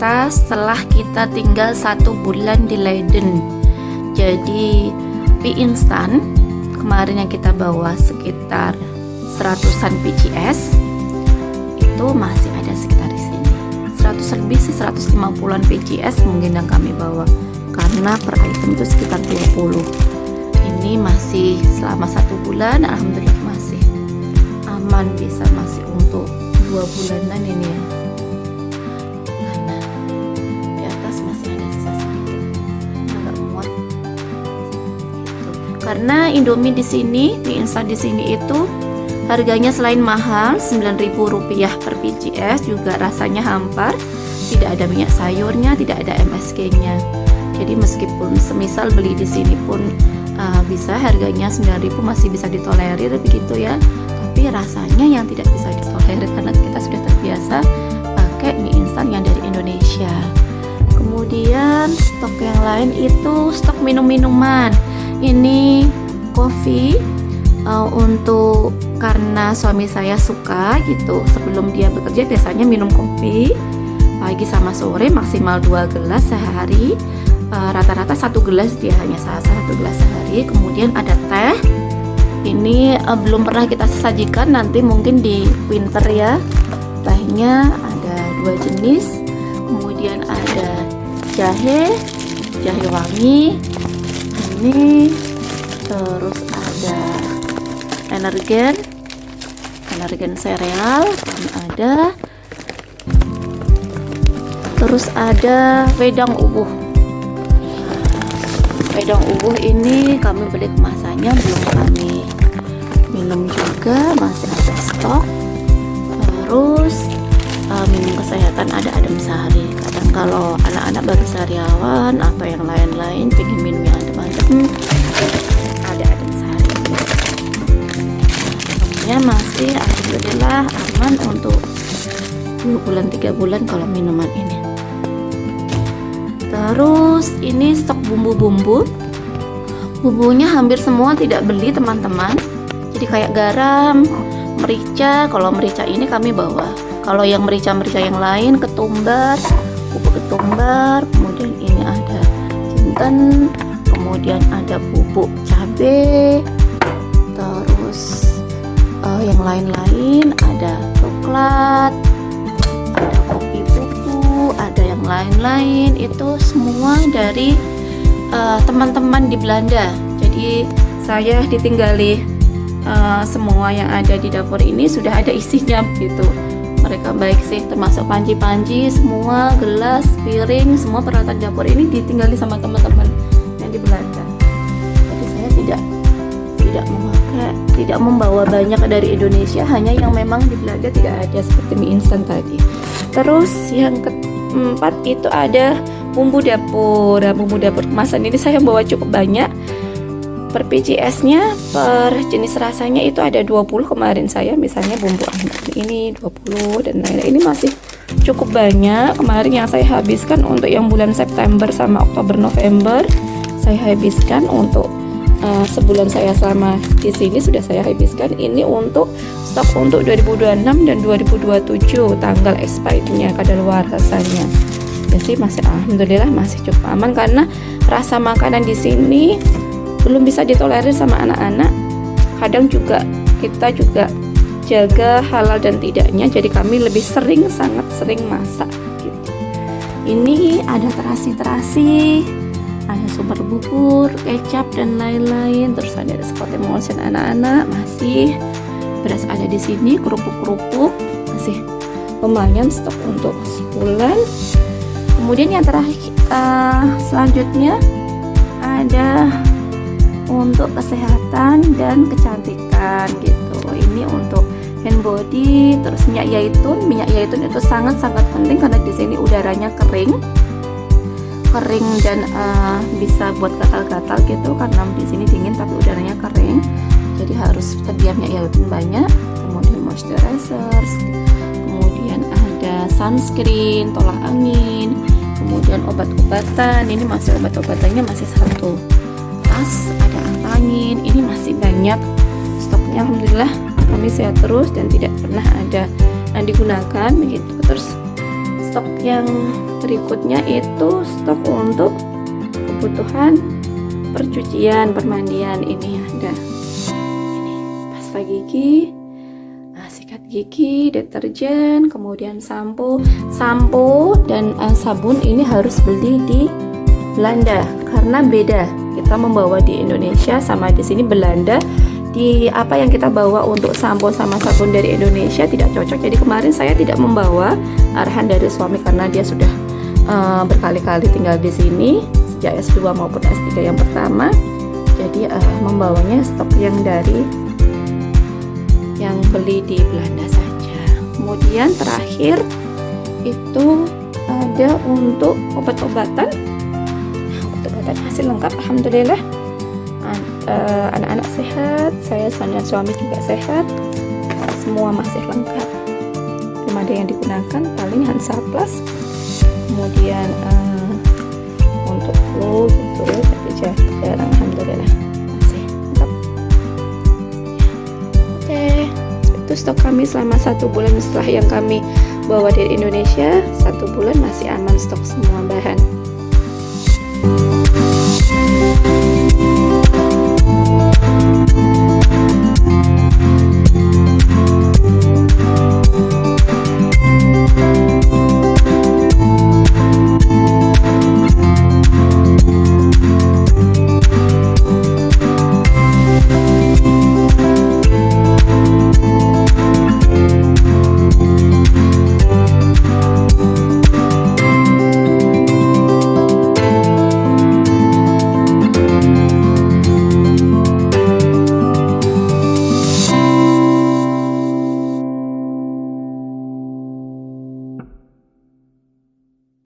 kita setelah kita tinggal 1 bulan di Leiden. Jadi mie instan kemarin yang kita bawa sekitar 100-an PCS itu masih ada sekitar di sini. 100 lebih sih, 150-an PCS mungkin yang kami bawa, karena per item itu sekitar 20. Ini masih selama 1 bulan, alhamdulillah masih aman, bisa masih untuk 2 bulanan ini ya. Karena di atas masih ada sisa sedikit, agak muat gitu. Karena Indomie di sini, mie instan di sini itu harganya selain mahal Rp9.000 per PCS, juga rasanya hampar, tidak ada minyak sayurnya, tidak ada MSG-nya. Jadi meskipun semisal beli di sini pun bisa harganya 9.000 masih bisa ditolerir begitu ya. Tapi rasanya yang tidak bisa ditolerir karena kita sudah terbiasa pakai mie instan yang dari Indonesia. Kemudian stok yang lain itu stok minum-minuman. Ini kopi untuk karena suami saya suka gitu, sebelum dia bekerja biasanya minum kopi pagi sama sore, maksimal 2 gelas sehari. Rata-rata 1 gelas dia hanya 1 gelas sehari. Kemudian ada teh, ini belum pernah kita sajikan, nanti mungkin di winter ya. Tehnya ada 2 jenis. Kemudian ada jahe wangi ini, terus ada energen sereal ini ada, terus ada wedang ubuh. Wedang ubuh ini kami beli kemasannya, belum kami minum juga, masih ada stok. Terus minum kesehatan ada adem sari. Kadang kalau anak-anak baru sariawan atau yang lain-lain pengen minum yang adem-adem, ada adem sari. Masih alhamdulillah aman untuk 2 bulan 3 bulan kalau minuman ini. Terus ini stok bumbu-bumbu. Bumbunya hampir semua tidak beli teman-teman. Jadi kayak garam, merica. Kalau merica ini kami bawa. Kalau yang merica-merica yang lain, ketumbar, bubuk ketumbar, kemudian ini ada jinten, kemudian ada bubuk cabai, terus yang lain-lain ada coklat, ada kopi bubuk, ada yang lain-lain. Itu semua dari teman-teman di Belanda. Jadi saya ditinggali semua yang ada di dapur ini sudah ada isinya gitu. Mereka baik sih, termasuk panci-panci, semua gelas, piring, semua peralatan dapur ini ditinggali sama teman-teman yang di Belanda. Jadi saya tidak membawa banyak dari Indonesia, hanya yang memang di Belanda tidak ada seperti mie instan tadi. Terus yang keempat itu ada bumbu dapur. Nah, bumbu dapur kemasan ini saya bawa cukup banyak. Per PCS-nya, per jenis rasanya itu ada 20 kemarin saya, misalnya bumbu anak ini 20 dan lain-lain. Ini masih cukup banyak. Kemarin yang saya habiskan untuk yang bulan September sama Oktober November, saya habiskan untuk sebulan saya selama di sini sudah saya habiskan. Ini untuk stok untuk 2026 dan 2027 tanggal expirednya kadaluarsanya. Jadi masih alhamdulillah masih cukup aman, karena rasa makanan di sini belum bisa ditolerir sama anak-anak. Kadang juga kita juga jaga halal dan tidaknya, jadi kami lebih sering, sangat sering masak gitu. Ini ada terasi, ada sumber bubur, kecap dan lain-lain. Terus ada spot emulsion anak-anak, masih beras ada di sini, kerupuk-kerupuk masih lumayan stok untuk sebulan. Kemudian yang terakhir selanjutnya ada untuk kesehatan dan kecantikan gitu. Ini untuk hand body, terus minyak zaitun. Minyak zaitun itu sangat-sangat penting karena di sini udaranya kering dan bisa buat gatal-gatal gitu, karena di sini dingin tapi udaranya kering. Jadi harus sedia minyak zaitun banyak. Kemudian moisturizer, kemudian ada sunscreen, tolak angin, kemudian obat-obatan. Ini masih obat-obatannya masih 1 tas, ada antangin. Ini masih banyak stoknya, alhamdulillah kami sehat terus dan tidak pernah ada yang digunakan begitu. Terus stok yang berikutnya itu stok untuk kebutuhan percucian, permandian. Ini ada ini pasta gigi, sikat gigi, deterjen, kemudian sampo dan sabun. Ini harus beli di Belanda karena beda. Kita membawa di Indonesia sama di sini Belanda. Di apa yang kita bawa untuk sampo sama sabun dari Indonesia tidak cocok. Jadi kemarin saya tidak membawa, arahan dari suami karena dia sudah berkali-kali tinggal di sini sejak S2 maupun S3 yang pertama. Jadi membawanya stok yang dari yang beli di Belanda saja. Kemudian terakhir itu ada untuk obat-obatan. Obat-obatan hasil lengkap, alhamdulillah. Anak-anak sehat, saya dan suami juga sehat, semua masih lengkap. Belum ada yang digunakan, paling Hansaplast. Kemudian untuk flu gitu ya, tapi jarang, alhamdulillah masih lengkap. Oke, itu stok kami selama 1 bulan setelah yang kami bawa dari Indonesia. 1 bulan masih aman stok semua bahan.